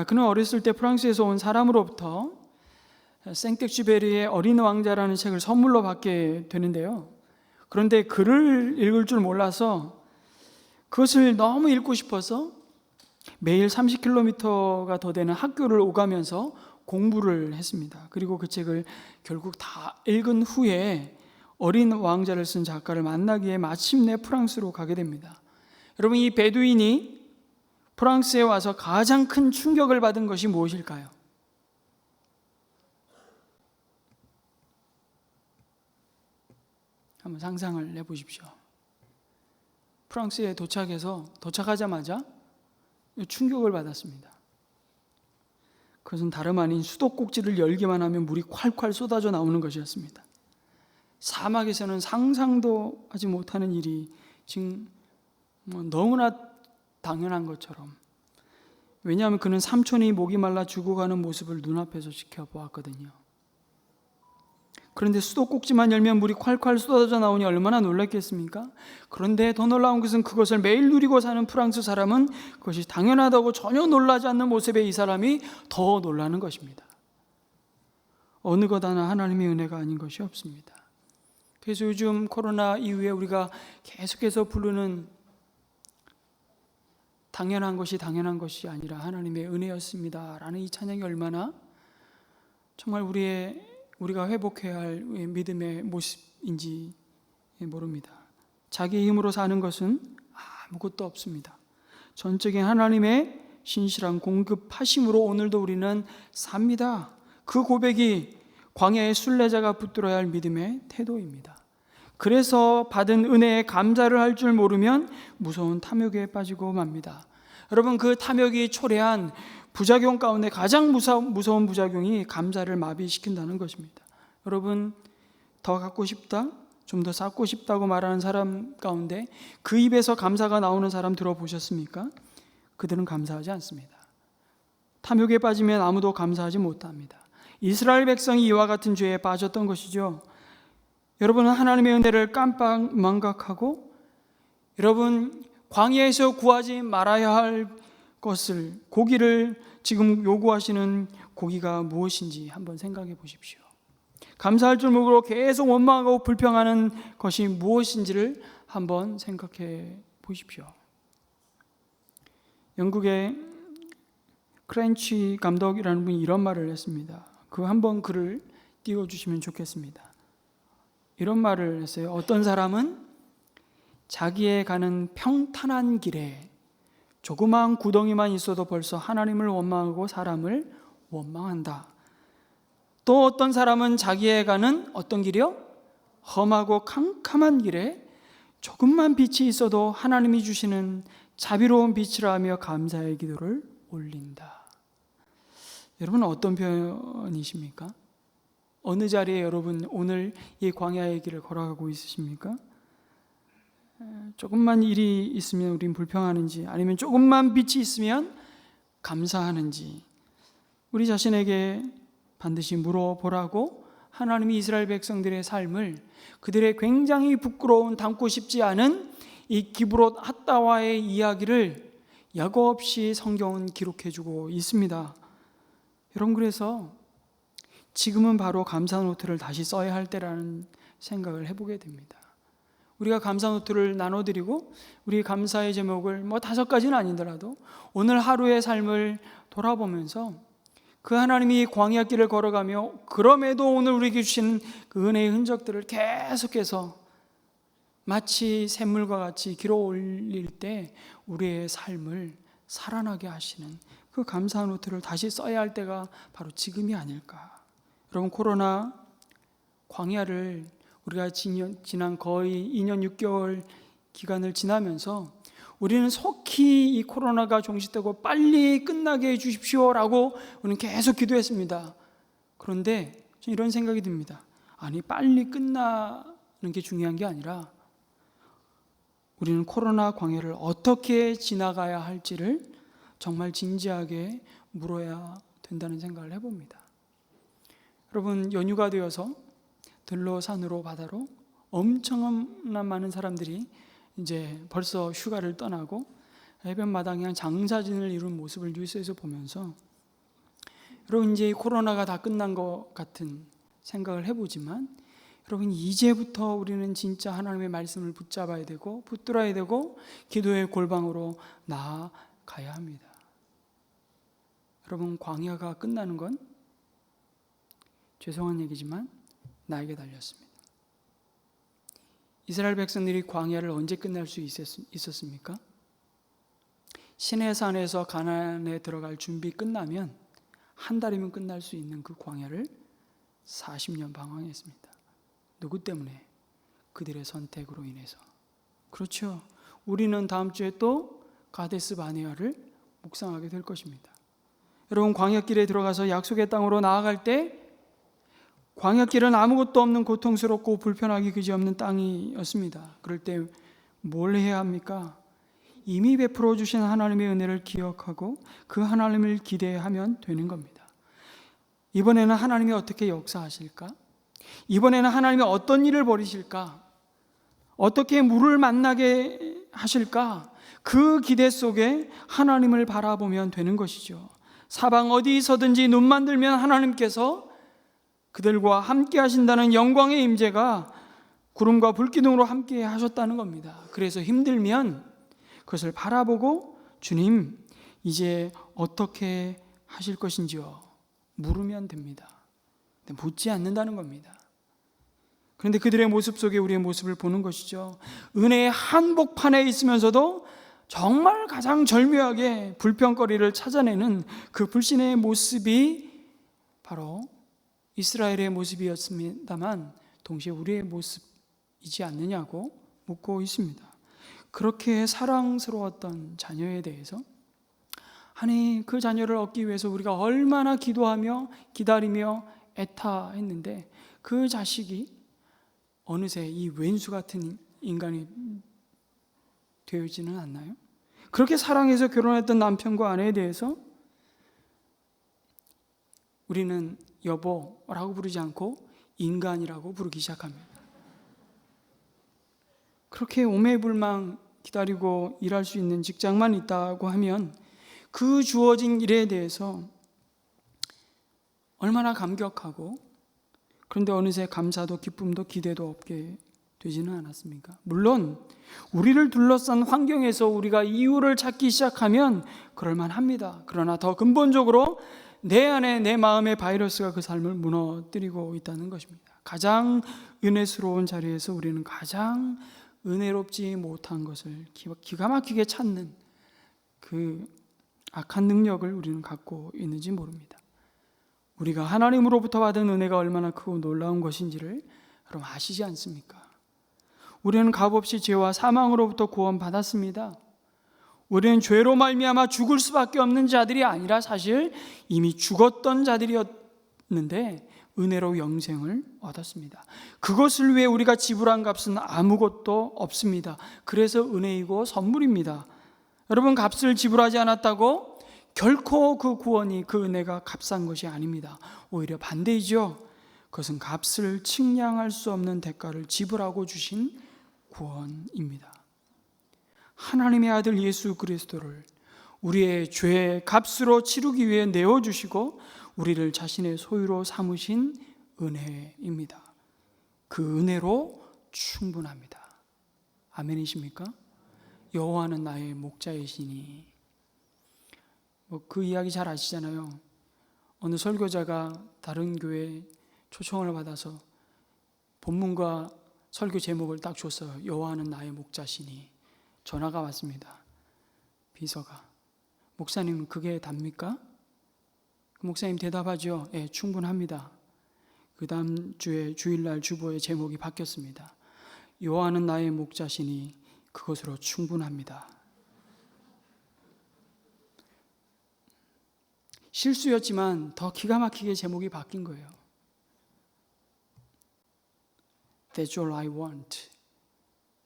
그는 어렸을 때 프랑스에서 온 사람으로부터 생텍쥐베리의 어린 왕자라는 책을 선물로 받게 되는데요. 그런데 글을 읽을 줄 몰라서 그것을 너무 읽고 싶어서 매일 30km가 더 되는 학교를 오가면서 공부를 했습니다. 그리고 그 책을 결국 다 읽은 후에 어린 왕자를 쓴 작가를 만나기에 마침내 프랑스로 가게 됩니다. 여러분, 이 베두인이 프랑스에 와서 가장 큰 충격을 받은 것이 무엇일까요? 한번 상상을 해보십시오. 프랑스에 도착하자마자 충격을 받았습니다. 그것은 다름 아닌 수도꼭지를 열기만 하면 물이 콸콸 쏟아져 나오는 것이었습니다. 사막에서는 상상도 하지 못하는 일이 지금 너무나 당연한 것처럼, 왜냐하면 그는 삼촌이 목이 말라 죽어가는 모습을 눈앞에서 지켜보았거든요. 그런데 수도꼭지만 열면 물이 콸콸 쏟아져 나오니 얼마나 놀랐겠습니까? 그런데 더 놀라운 것은 그것을 매일 누리고 사는 프랑스 사람은 그것이 당연하다고 전혀 놀라지 않는 모습에 이 사람이 더 놀라는 것입니다. 어느 것 하나 하나님의 은혜가 아닌 것이 없습니다. 그래서 요즘 코로나 이후에 우리가 계속해서 부르는 당연한 것이 당연한 것이 아니라 하나님의 은혜였습니다 라는 이 찬양이 얼마나 정말 우리가 회복해야 할 믿음의 모습인지 모릅니다. 자기 힘으로 사는 것은 아무것도 없습니다. 전적인 하나님의 신실한 공급하심으로 오늘도 우리는 삽니다. 그 고백이 광야의 순례자가 붙들어야 할 믿음의 태도입니다. 그래서 받은 은혜에 감사를 할 줄 모르면 무서운 탐욕에 빠지고 맙니다. 여러분, 그 탐욕이 초래한 부작용 가운데 가장 무서운 부작용이 감사를 마비시킨다는 것입니다. 여러분, 더 갖고 싶다, 좀 더 쌓고 싶다고 말하는 사람 가운데 그 입에서 감사가 나오는 사람 들어보셨습니까? 그들은 감사하지 않습니다. 탐욕에 빠지면 아무도 감사하지 못합니다. 이스라엘 백성이 이와 같은 죄에 빠졌던 것이죠. 여러분은 하나님의 은혜를 깜빡 망각하고, 여러분 광야에서 구하지 말아야 할 것을, 고기를 지금 요구하시는 고기가 무엇인지 한번 생각해 보십시오. 감사할 줄 모르고 계속 원망하고 불평하는 것이 무엇인지를 한번 생각해 보십시오. 영국의 크렌치 감독이라는 분이 이런 말을 했습니다. 그 한번 글을 띄워주시면 좋겠습니다. 이런 말을 했어요. 어떤 사람은 자기의 가는 평탄한 길에 조그마한 구덩이만 있어도 벌써 하나님을 원망하고 사람을 원망한다. 또 어떤 사람은 자기의 가는 어떤 길이요? 험하고 캄캄한 길에 조금만 빛이 있어도 하나님이 주시는 자비로운 빛이라 하며 감사의 기도를 올린다. 여러분 어떤 편이십니까? 어느 자리에 여러분 오늘 이 광야의 길을 걸어가고 있으십니까? 조금만 일이 있으면 우린 불평하는지, 아니면 조금만 빛이 있으면 감사하는지 우리 자신에게 반드시 물어보라고 하나님이 이스라엘 백성들의 삶을, 그들의 굉장히 부끄러운, 담고 싶지 않은 이 기브롯 핫다와의 이야기를 야고 없이 성경은 기록해주고 있습니다. 여러분, 그래서 지금은 바로 감사 노트를 다시 써야 할 때라는 생각을 해보게 됩니다. 우리가 감사 노트를 나눠드리고 우리 감사의 제목을 5가지는 아니더라도 오늘 하루의 삶을 돌아보면서 그 하나님이 광야길을 걸어가며 그럼에도 오늘 우리에게 주신 그 은혜의 흔적들을 계속해서 마치 샘물과 같이 길어 올릴 때 우리의 삶을 살아나게 하시는 그 감사 노트를 다시 써야 할 때가 바로 지금이 아닐까. 여러분, 코로나 광야를 우리가 지난 거의 2년 6개월 기간을 지나면서 우리는 속히 이 코로나가 종식되고 빨리 끝나게 해주십시오라고 우리는 계속 기도했습니다. 그런데 이런 생각이 듭니다. 아니, 빨리 끝나는 게 중요한 게 아니라 우리는 코로나 광야를 어떻게 지나가야 할지를 정말 진지하게 물어야 된다는 생각을 해봅니다. 여러분, 연휴가 되어서 들로 산으로 바다로 엄청난 많은 사람들이 이제 벌써 휴가를 떠나고 해변마당에 한 장사진을 이룬 모습을 뉴스에서 보면서 여러분, 이제 코로나가 다 끝난 것 같은 생각을 해보지만 여러분, 이제부터 우리는 진짜 하나님의 말씀을 붙잡아야 되고 붙들어야 되고 기도의 골방으로 나아가야 합니다. 여러분, 광야가 끝나는 건 죄송한 얘기지만 나에게 달렸습니다. 이스라엘 백성들이 광야를 언제 끝날 수 있었습니까? 시내산에서 가나안에 들어갈 준비 끝나면 한 달이면 끝날 수 있는 그 광야를 40년 방황했습니다. 누구 때문에? 그들의 선택으로 인해서. 그렇죠. 우리는 다음 주에 또 가데스 바네아를 묵상하게 될 것입니다. 여러분, 광야길에 들어가서 약속의 땅으로 나아갈 때 광야길은 아무것도 없는 고통스럽고 불편하기 그지없는 땅이었습니다. 그럴 때 뭘 해야 합니까? 이미 베풀어 주신 하나님의 은혜를 기억하고 그 하나님을 기대하면 되는 겁니다. 이번에는 하나님이 어떻게 역사하실까? 이번에는 하나님이 어떤 일을 벌이실까? 어떻게 물을 만나게 하실까? 그 기대 속에 하나님을 바라보면 되는 것이죠. 사방 어디서든지 눈만 들면 하나님께서 그들과 함께 하신다는 영광의 임재가 구름과 불기둥으로 함께 하셨다는 겁니다. 그래서 힘들면 그것을 바라보고 주님, 이제 어떻게 하실 것인지요? 물으면 됩니다. 묻지 않는다는 겁니다. 그런데 그들의 모습 속에 우리의 모습을 보는 것이죠. 은혜의 한복판에 있으면서도 정말 가장 절묘하게 불평거리를 찾아내는 그 불신의 모습이 바로 이스라엘의 모습이었습니다만 동시에 우리의 모습이지 않느냐고 묻고 있습니다. 그렇게 사랑스러웠던 자녀에 대해서 아니 그 자녀를 얻기 위해서 우리가 얼마나 기도하며 기다리며 애타했는데 그 자식이 어느새 이 왼수 같은 인간이 되어지는 않나요? 그렇게 사랑해서 결혼했던 남편과 아내에 대해서 우리는 여보라고 부르지 않고 인간이라고 부르기 시작합니다. 그렇게 오매불망 기다리고 일할 수 있는 직장만 있다고 하면 그 주어진 일에 대해서 얼마나 감격하고, 그런데 어느새 감사도 기쁨도 기대도 없게 되지는 않았습니까? 물론 우리를 둘러싼 환경에서 우리가 이유를 찾기 시작하면 그럴만합니다. 그러나 더 근본적으로 내 안에 내 마음의 바이러스가 그 삶을 무너뜨리고 있다는 것입니다. 가장 은혜스러운 자리에서 우리는 가장 은혜롭지 못한 것을 기가 막히게 찾는 그 악한 능력을 우리는 갖고 있는지 모릅니다. 우리가 하나님으로부터 받은 은혜가 얼마나 크고 놀라운 것인지를 여러분 아시지 않습니까? 우리는 값없이 죄와 사망으로부터 구원받았습니다. 우리는 죄로 말미암아 죽을 수밖에 없는 자들이 아니라 사실 이미 죽었던 자들이었는데 은혜로 영생을 얻었습니다. 그것을 위해 우리가 지불한 값은 아무것도 없습니다. 그래서 은혜이고 선물입니다. 여러분, 값을 지불하지 않았다고 결코 그 구원이, 그 은혜가 값싼 것이 아닙니다. 오히려 반대이죠. 그것은 값을 측량할 수 없는 대가를 지불하고 주신 구원입니다. 하나님의 아들 예수 그리스도를 우리의 죄의 값으로 치르기 위해 내어주시고 우리를 자신의 소유로 삼으신 은혜입니다. 그 은혜로 충분합니다. 아멘이십니까? 여호와는 나의 목자이시니. 그 이야기 잘 아시잖아요. 어느 설교자가 다른 교회에 초청을 받아서 본문과 설교 제목을 딱 줬어요. 여호와는 나의 목자시니. 전화가 왔습니다. 비서가. 목사님, 그게 답니까? 목사님 대답하죠. 예, 충분합니다. 그 다음 주에 주일날 주보의 제목이 바뀌었습니다. 여호와는 나의 목자시니 그것으로 충분합니다. 실수였지만 더 기가 막히게 제목이 바뀐 거예요. That's all I want.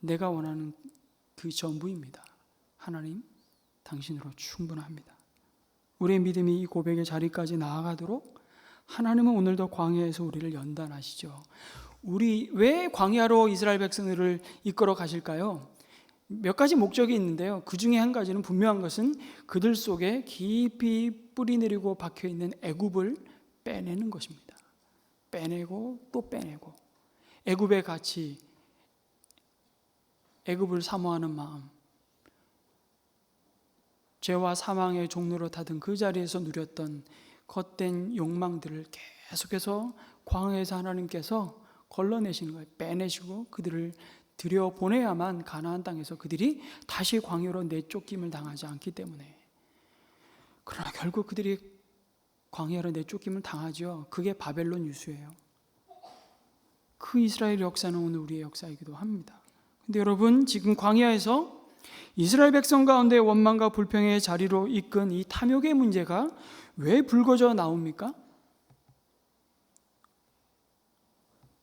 내가 원하는 그 전부입니다. 하나님, 당신으로 충분합니다. 우리의 믿음이 이 고백의 자리까지 나아가도록 하나님은 오늘도 광야에서 우리를 연단하시죠. 우리 왜 광야로 이스라엘 백성들을 이끌어 가실까요? 몇 가지 목적이 있는데요. 그 중에 한 가지는 분명한 것은 그들 속에 깊이 뿌리 내리고 박혀 있는 애굽을 빼내는 것입니다. 빼내고 또 빼내고, 애굽의 가치, 애굽을 사모하는 마음, 죄와 사망의 종로로 타던 그 자리에서 누렸던 헛된 욕망들을 계속해서 광야에서 하나님께서 걸러내시는 거예요. 빼내시고 그들을 들여보내야만 가나안 땅에서 그들이 다시 광야로 내쫓김을 당하지 않기 때문에. 그러나 결국 그들이 광야로 내쫓김을 당하죠. 그게 바벨론 유수예요. 그 이스라엘 역사는 오늘 우리의 역사이기도 합니다. 근데 여러분, 지금 광야에서 이스라엘 백성 가운데 원망과 불평의 자리로 이끈 이 탐욕의 문제가 왜 불거져 나옵니까?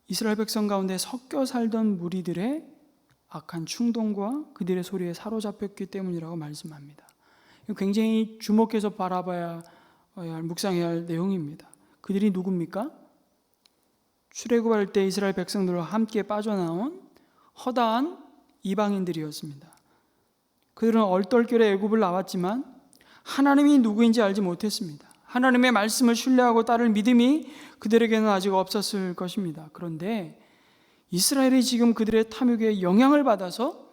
이스라엘 백성 가운데 섞여 살던 무리들의 악한 충동과 그들의 소리에 사로잡혔기 때문이라고 말씀합니다. 굉장히 주목해서 바라봐야 할, 묵상해야 할 내용입니다. 그들이 누굽니까? 출애굽할 때 이스라엘 백성들과 함께 빠져나온 허다한 이방인들이었습니다. 그들은 얼떨결에 애굽을 나왔지만 하나님이 누구인지 알지 못했습니다. 하나님의 말씀을 신뢰하고 따를 믿음이 그들에게는 아직 없었을 것입니다. 그런데 이스라엘이 지금 그들의 탐욕에 영향을 받아서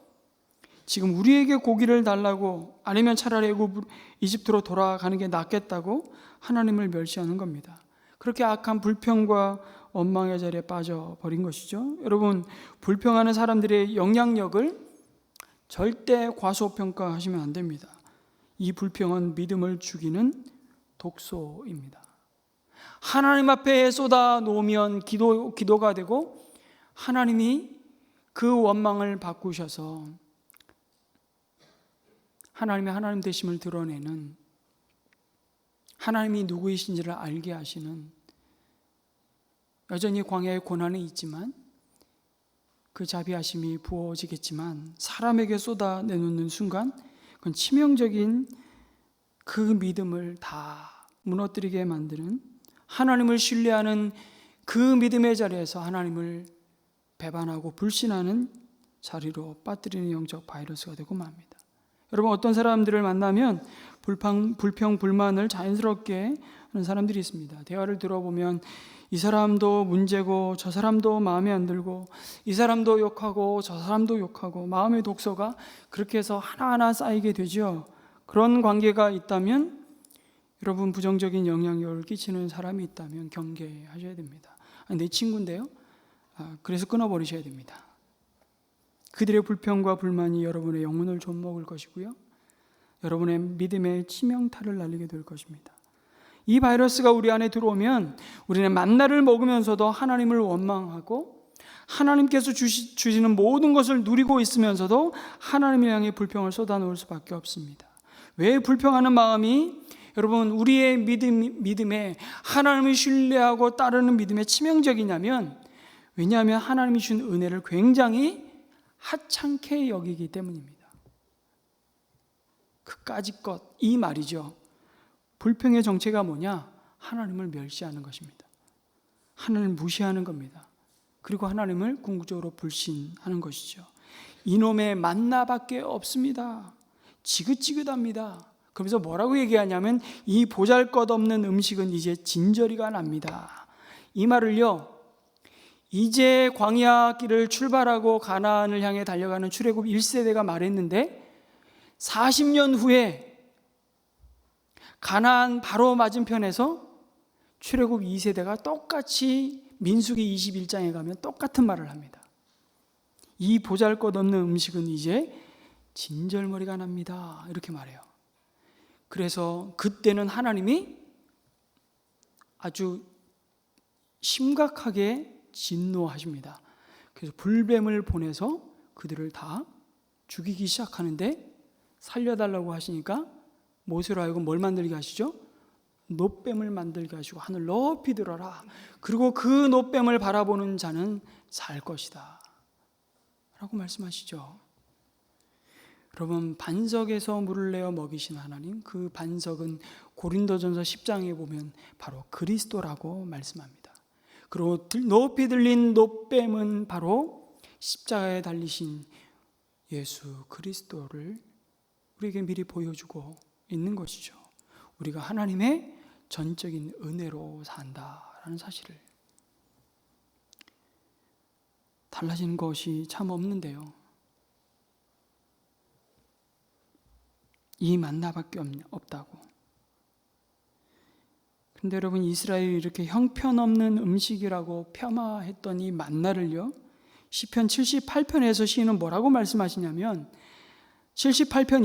지금 우리에게 고기를 달라고, 아니면 차라리 이집트로 돌아가는 게 낫겠다고 하나님을 멸시하는 겁니다. 그렇게 악한 불평과 원망의 자리에 빠져버린 것이죠. 여러분, 불평하는 사람들의 영향력을 절대 과소평가하시면 안 됩니다. 이 불평은 믿음을 죽이는 독소입니다. 하나님 앞에 쏟아 놓으면 기도가 되고 하나님이 그 원망을 바꾸셔서 하나님의 하나님 되심을 드러내는, 하나님이 누구이신지를 알게 하시는, 여전히 광야의 고난이 있지만 그 자비하심이 부어지겠지만 사람에게 쏟아내놓는 순간 그건 치명적인 그 믿음을 다 무너뜨리게 만드는, 하나님을 신뢰하는 그 믿음의 자리에서 하나님을 배반하고 불신하는 자리로 빠뜨리는 영적 바이러스가 되고 맙니다. 여러분, 어떤 사람들을 만나면 불평, 불만을 자연스럽게 하는 사람들이 있습니다. 대화를 들어보면 이 사람도 문제고 저 사람도 마음에 안 들고 이 사람도 욕하고 저 사람도 욕하고 마음의 독소가 그렇게 해서 하나하나 쌓이게 되죠. 그런 관계가 있다면 여러분, 부정적인 영향력을 끼치는 사람이 있다면 경계하셔야 됩니다. 내 친구인데요? 그래서 끊어버리셔야 됩니다. 그들의 불평과 불만이 여러분의 영혼을 좀먹을 것이고요, 여러분의 믿음에 치명타를 날리게 될 것입니다. 이 바이러스가 우리 안에 들어오면 우리는 만나를 먹으면서도 하나님을 원망하고 하나님께서 주시는 모든 것을 누리고 있으면서도 하나님을 향해 불평을 쏟아놓을 수밖에 없습니다. 왜 불평하는 마음이 여러분 우리의 믿음에 하나님을 신뢰하고 따르는 믿음에 치명적이냐면, 왜냐하면 하나님이 주신 은혜를 굉장히 하찮게 여기기 때문입니다. 그까짓 것, 이 말이죠. 불평의 정체가 뭐냐? 하나님을 멸시하는 것입니다. 하나님을 무시하는 겁니다. 그리고 하나님을 궁극적으로 불신하는 것이죠. 이놈의 만나밖에 없습니다. 지긋지긋합니다. 그러면서 뭐라고 얘기하냐면 이 보잘것없는 음식은 이제 진저리가 납니다. 이 말을요, 이제 광야 길을 출발하고 가나안을 향해 달려가는 출애굽 1세대가 말했는데 40년 후에 가나안 바로 맞은편에서 출애굽 2세대가 똑같이 민수기 21장에 가면 똑같은 말을 합니다. 이 보잘것없는 음식은 이제 진절머리가 납니다. 이렇게 말해요. 그래서 그때는 하나님이 아주 심각하게 진노하십니다. 그래서 불뱀을 보내서 그들을 다 죽이기 시작하는데, 살려달라고 하시니까 모세로 하여금 뭘 만들게 하시죠? 놋뱀을 만들게 하시고 하늘 높이 들어라. 그리고 그 놋뱀을 바라보는 자는 살 것이다 라고 말씀하시죠. 여러분, 반석에서 물을 내어 먹이신 하나님, 그 반석은 고린도전서 10장에 보면 바로 그리스도라고 말씀합니다. 그리고 높이 들린 놋뱀은 바로 십자가에 달리신 예수 그리스도를 우리에게 미리 보여주고 있는 것이죠. 우리가 하나님의 전적인 은혜로 산다라는 사실을. 달라진 것이 참 없는데요, 이 만나밖에 없다고. 근데 여러분, 이스라엘이 이렇게 형편없는 음식이라고 폄하했던 이 만나를요, 시편 78편에서 시인은 뭐라고 말씀하시냐면 78편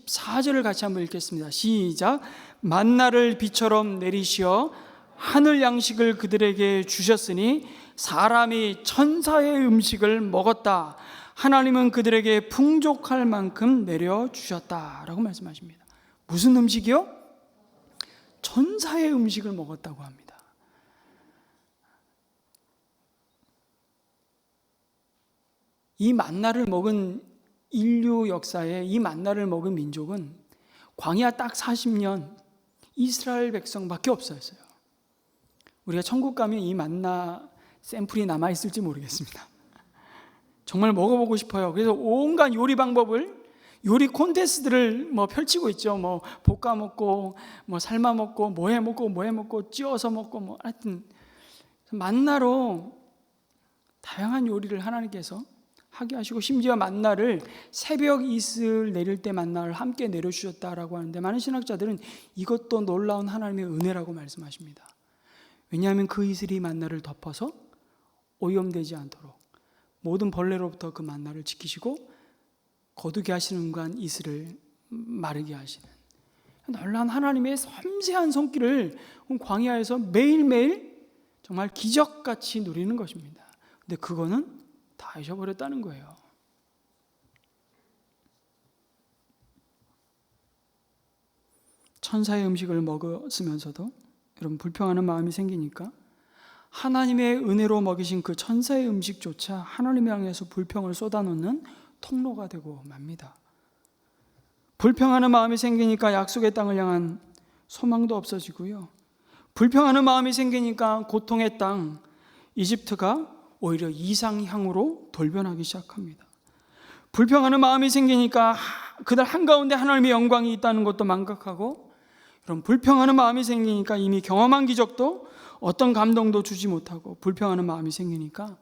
24절을 같이 한번 읽겠습니다. 시작. 만나를 비처럼 내리시어 하늘 양식을 그들에게 주셨으니 사람이 천사의 음식을 먹었다. 하나님은 그들에게 풍족할 만큼 내려주셨다라고 말씀하십니다. 무슨 음식이요? 천사의 음식을 먹었다고 합니다. 이 만나를 먹은 인류 역사에 이 만나를 먹은 민족은 광야 딱 40년 이스라엘 백성밖에 없었어요. 우리가 천국 가면 이 만나 샘플이 남아있을지 모르겠습니다. 정말 먹어보고 싶어요. 그래서 온갖 요리 방법을, 요리 콘테스트를 펼치고 있죠. 볶아 먹고, 삶아 먹고, 뭐 해 먹고, 찌워서 먹고, 하여튼 만나로 다양한 요리를 하나님께서 하게 하시고, 심지어 만나를 새벽 이슬 내릴 때 만나를 함께 내려주셨다라고 하는데, 많은 신학자들은 이것도 놀라운 하나님의 은혜라고 말씀하십니다. 왜냐하면 그 이슬이 만나를 덮어서 오염되지 않도록 모든 벌레로부터 그 만나를 지키시고 거두게 하시는 순간 이슬을 마르게 하시는 놀라운 하나님의 섬세한 손길을 광야에서 매일매일 정말 기적같이 누리는 것입니다. 근데 그거는 다 잊어버렸다는 거예요. 천사의 음식을 먹었으면서도 여러분 불평하는 마음이 생기니까 하나님의 은혜로 먹이신 그 천사의 음식조차 하나님을 향해서 불평을 쏟아놓는 통로가 되고 맙니다. 불평하는 마음이 생기니까 약속의 땅을 향한 소망도 없어지고요. 불평하는 마음이 생기니까 고통의 땅 이집트가 오히려 이상향으로 돌변하기 시작합니다. 불평하는 마음이 생기니까 그들 한가운데 하나님의 영광이 있다는 것도 망각하고, 그럼 불평하는 마음이 생기니까 이미 경험한 기적도 어떤 감동도 주지 못하고, 불평하는 마음이 생기니까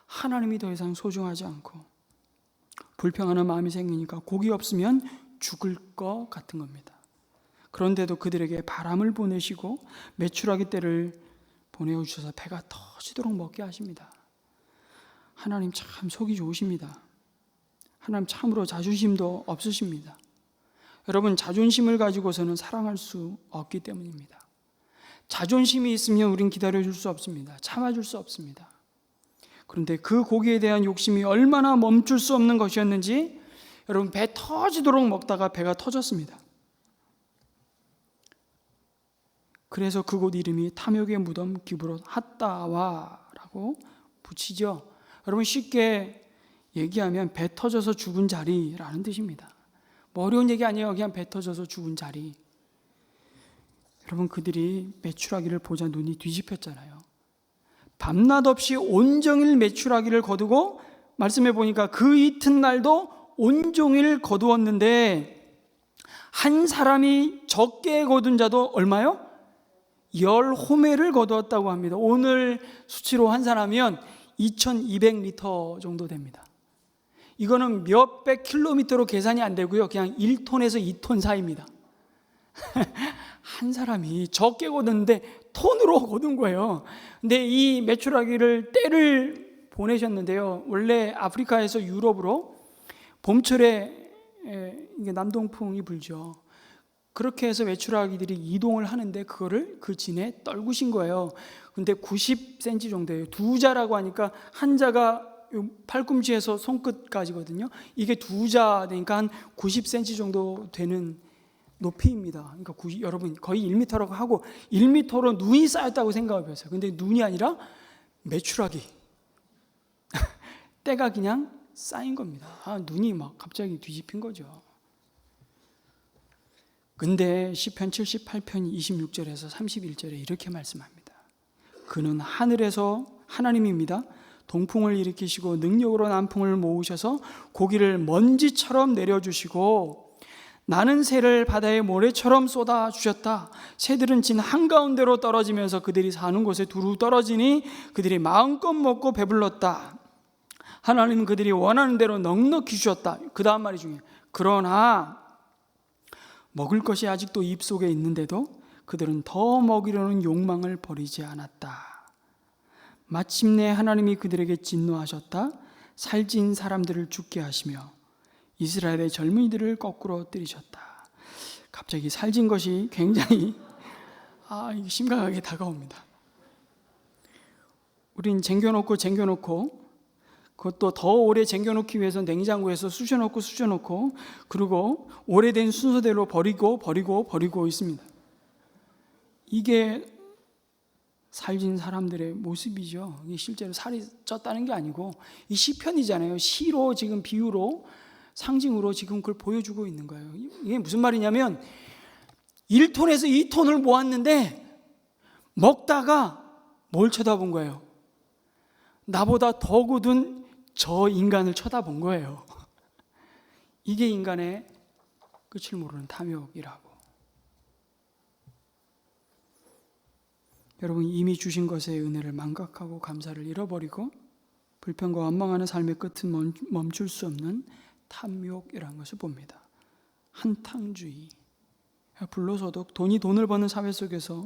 하나님이 더 이상 소중하지 않고, 불평하는 마음이 생기니까 곡이 없으면 죽을 것 같은 겁니다. 그런데도 그들에게 바람을 보내시고 메추라기 떼를 보내주셔서 배가 터지도록 먹게 하십니다. 하나님 참 속이 좋으십니다. 하나님 참으로 자존심도 없으십니다. 여러분, 자존심을 가지고서는 사랑할 수 없기 때문입니다. 자존심이 있으면 우린 기다려줄 수 없습니다. 참아줄 수 없습니다. 그런데 그 고기에 대한 욕심이 얼마나 멈출 수 없는 것이었는지 여러분, 배 터지도록 먹다가 배가 터졌습니다. 그래서 그곳 이름이 탐욕의 무덤 기브롯 핫다와라고 붙이죠. 여러분, 쉽게 얘기하면 배 터져서 죽은 자리라는 뜻입니다. 뭐 어려운 얘기 아니에요. 그냥 배 터져서 죽은 자리. 여러분, 그들이 메추라기를 보자 눈이 뒤집혔잖아요. 밤낮 없이 온종일 메추라기를 거두고, 말씀해 보니까 그 이튿날도 온종일 거두었는데 한 사람이 적게 거둔 자도 얼마요? 10호매를 거두었다고 합니다. 오늘 수치로 환산하면 2200리터 정도 됩니다. 이거는 몇백 킬로미터로 계산이 안 되고요. 그냥 1톤에서 2톤 사이입니다. 한 사람이 적게 거뒀는데 톤으로 거둔 거예요. 근데 이 메추라기를 떼를 보내셨는데요. 원래 아프리카에서 유럽으로 봄철에 이게 남동풍이 불죠. 그렇게 해서 메추라기들이 이동을 하는데 그거를 그 진에 떨구신 거예요. 근데 90cm 정도예요. 두 자라고 하니까 한 자가 팔꿈치에서 손끝까지거든요. 이게 두 자 되니까 한 90cm 정도 되는 높이입니다. 그러니까 여러분 거의 1m라고 하고 1m로 눈이 쌓였다고 생각해 보세요. 근데 눈이 아니라 메추라기 때가 그냥 쌓인 겁니다. 눈이 막 갑자기 뒤집힌 거죠. 근데 시편 78편 26절에서 31절에 이렇게 말씀합니다. 그는 하늘에서 하나님입니다. 동풍을 일으키시고 능력으로 남풍을 모으셔서 고기를 먼지처럼 내려주시고 나는 새를 바다의 모래처럼 쏟아주셨다. 새들은 진 한가운데로 떨어지면서 그들이 사는 곳에 두루 떨어지니 그들이 마음껏 먹고 배불렀다. 하나님은 그들이 원하는 대로 넉넉히 주셨다. 그 다음 말이 중요해요. 그러나 먹을 것이 아직도 입속에 있는데도 그들은 더 먹이려는 욕망을 버리지 않았다. 마침내 하나님이 그들에게 진노하셨다. 살찐 사람들을 죽게 하시며 이스라엘의 젊은이들을 거꾸로 때리셨다. 갑자기 살찐 것이 굉장히 심각하게 다가옵니다. 우린 쟁겨놓고 그것도 더 오래 쟁겨놓기 위해서 냉장고에서 쑤셔놓고 그리고 오래된 순서대로 버리고 있습니다. 이게 살찐 사람들의 모습이죠. 이게 실제로 살이 쪘다는 게 아니고 이 시편이잖아요. 시로 지금 비유로 상징으로 지금 그걸 보여주고 있는 거예요. 이게 무슨 말이냐면 1톤에서 2톤을 모았는데 먹다가 뭘 쳐다본 거예요? 나보다 더 굳은 저 인간을 쳐다본 거예요. 이게 인간의 끝을 모르는 탐욕이라고. 여러분, 이미 주신 것의 은혜를 망각하고 감사를 잃어버리고 불평과 원망하는 삶의 끝은 멈출 수 없는 탐욕이라는 것을 봅니다. 한탕주의, 불로소득, 돈을 버는 사회 속에서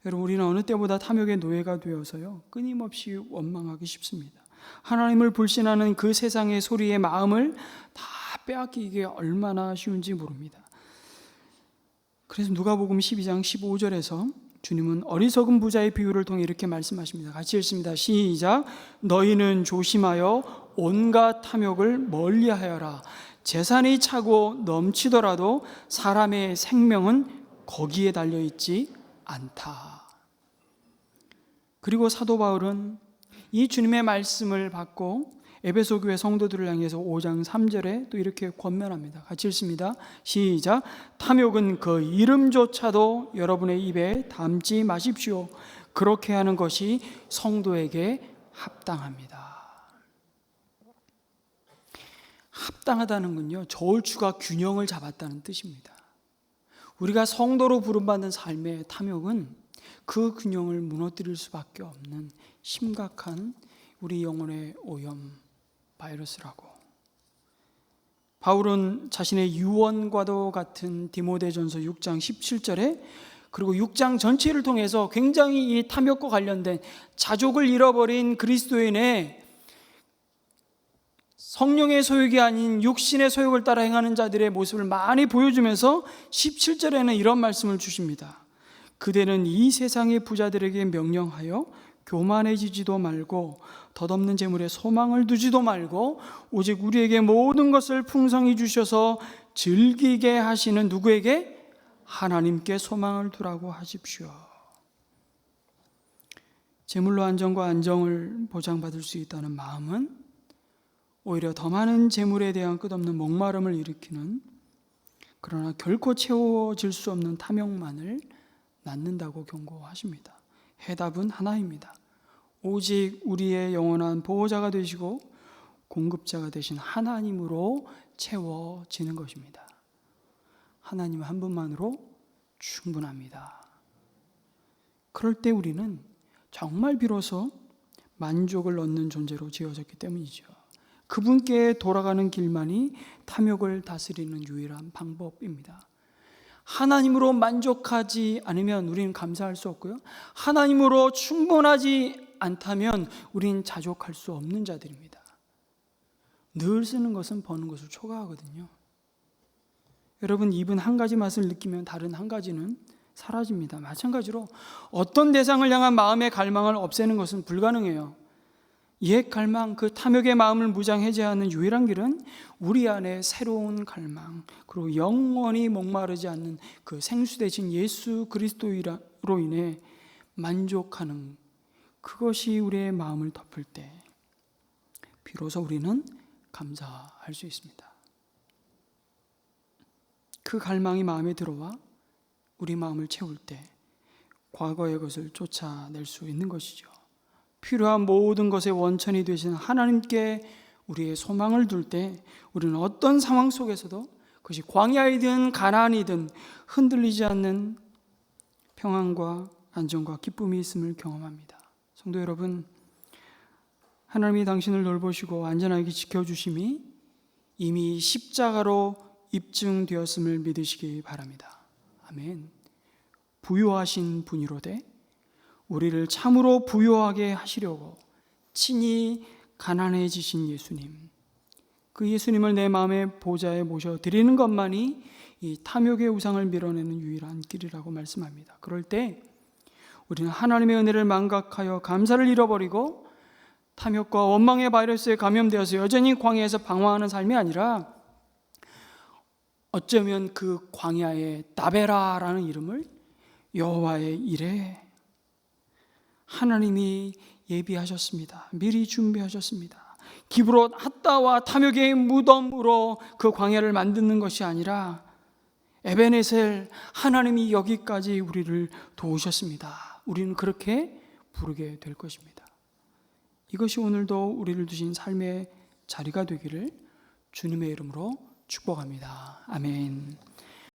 여러분, 우리는 어느 때보다 탐욕의 노예가 되어서요 끊임없이 원망하기 쉽습니다. 하나님을 불신하는 그 세상의 소리에 마음을 다 빼앗기기가 얼마나 쉬운지 모릅니다. 그래서 누가복음 12장 15절에서 주님은 어리석은 부자의 비유를 통해 이렇게 말씀하십니다. 같이 읽습니다. 시작. 너희는 조심하여 온갖 탐욕을 멀리하여라. 재산이 차고 넘치더라도 사람의 생명은 거기에 달려있지 않다. 그리고 사도 바울은 이 주님의 말씀을 받고 에베소 교회 성도들을 향해서 5장 3절에 또 이렇게 권면합니다. 같이 읽습니다. 시작. 탐욕은 그 이름조차도 여러분의 입에 담지 마십시오. 그렇게 하는 것이 성도에게 합당합니다. 합당하다는 건요, 저울추가 균형을 잡았다는 뜻입니다. 우리가 성도로 부름받는 삶의 탐욕은 그 균형을 무너뜨릴 수밖에 없는 심각한 우리 영혼의 오염 바이러스라고. 바울은 자신의 유언과도 같은 디모데전서 6장 17절에 그리고 6장 전체를 통해서 굉장히 이 탐욕과 관련된 자족을 잃어버린 그리스도인의 성령의 소욕이 아닌 육신의 소욕을 따라 행하는 자들의 모습을 많이 보여주면서 17절에는 이런 말씀을 주십니다. 그대는 이 세상의 부자들에게 명령하여 교만해지지도 말고 덧없는 재물에 소망을 두지도 말고 오직 우리에게 모든 것을 풍성히 주셔서 즐기게 하시는 누구에게? 하나님께 소망을 두라고 하십시오. 재물로 안정과 안정을 보장받을 수 있다는 마음은 오히려 더 많은 재물에 대한 끝없는 목마름을 일으키는, 그러나 결코 채워질 수 없는 탐욕만을 낳는다고 경고하십니다. 해답은 하나입니다. 오직 우리의 영원한 보호자가 되시고 공급자가 되신 하나님으로 채워지는 것입니다. 하나님 한 분만으로 충분합니다. 그럴 때 우리는 정말 비로소 만족을 얻는 존재로 지어졌기 때문이죠. 그분께 돌아가는 길만이 탐욕을 다스리는 유일한 방법입니다. 하나님으로 만족하지 않으면 우리는 감사할 수 없고요, 하나님으로 충분하지 않다면 우리는 자족할 수 없는 자들입니다. 늘 쓰는 것은 버는 것을 초과하거든요. 여러분, 입은 한 가지 맛을 느끼면 다른 한 가지는 사라집니다. 마찬가지로 어떤 대상을 향한 마음의 갈망을 없애는 것은 불가능해요. 옛 갈망, 그 탐욕의 마음을 무장해제하는 유일한 길은 우리 안에 새로운 갈망, 그리고 영원히 목마르지 않는 그 생수 대신 예수 그리스도로 인해 만족하는, 그것이 우리의 마음을 덮을 때 비로소 우리는 감사할 수 있습니다. 그 갈망이 마음에 들어와 우리 마음을 채울 때 과거의 것을 쫓아낼 수 있는 것이죠. 필요한 모든 것의 원천이 되신 하나님께 우리의 소망을 둘 때 우리는 어떤 상황 속에서도 그것이 광야이든 가나안이든 흔들리지 않는 평안과 안정과 기쁨이 있음을 경험합니다. 성도 여러분, 하나님이 당신을 돌보시고 안전하게 지켜주심이 이미 십자가로 입증되었음을 믿으시기 바랍니다. 아멘. 부요하신 분이로되 우리를 참으로 부요하게 하시려고 친히 가난해지신 예수님, 그 예수님을 내 마음의 보좌에 모셔드리는 것만이 이 탐욕의 우상을 밀어내는 유일한 길이라고 말씀합니다. 그럴 때 우리는 하나님의 은혜를 망각하여 감사를 잃어버리고 탐욕과 원망의 바이러스에 감염되어서 여전히 광야에서 방황하는 삶이 아니라 어쩌면 그 광야의 다베라라는 이름을 여호와의 이레, 하나님이 예비하셨습니다. 미리 준비하셨습니다. 기브롯 핫다와 탐욕의 무덤으로 그 광야를 만드는 것이 아니라 에베네셀, 하나님이 여기까지 우리를 도우셨습니다. 우리는 그렇게 부르게 될 것입니다. 이것이 오늘도 우리를 두신 삶의 자리가 되기를 주님의 이름으로 축복합니다. 아멘.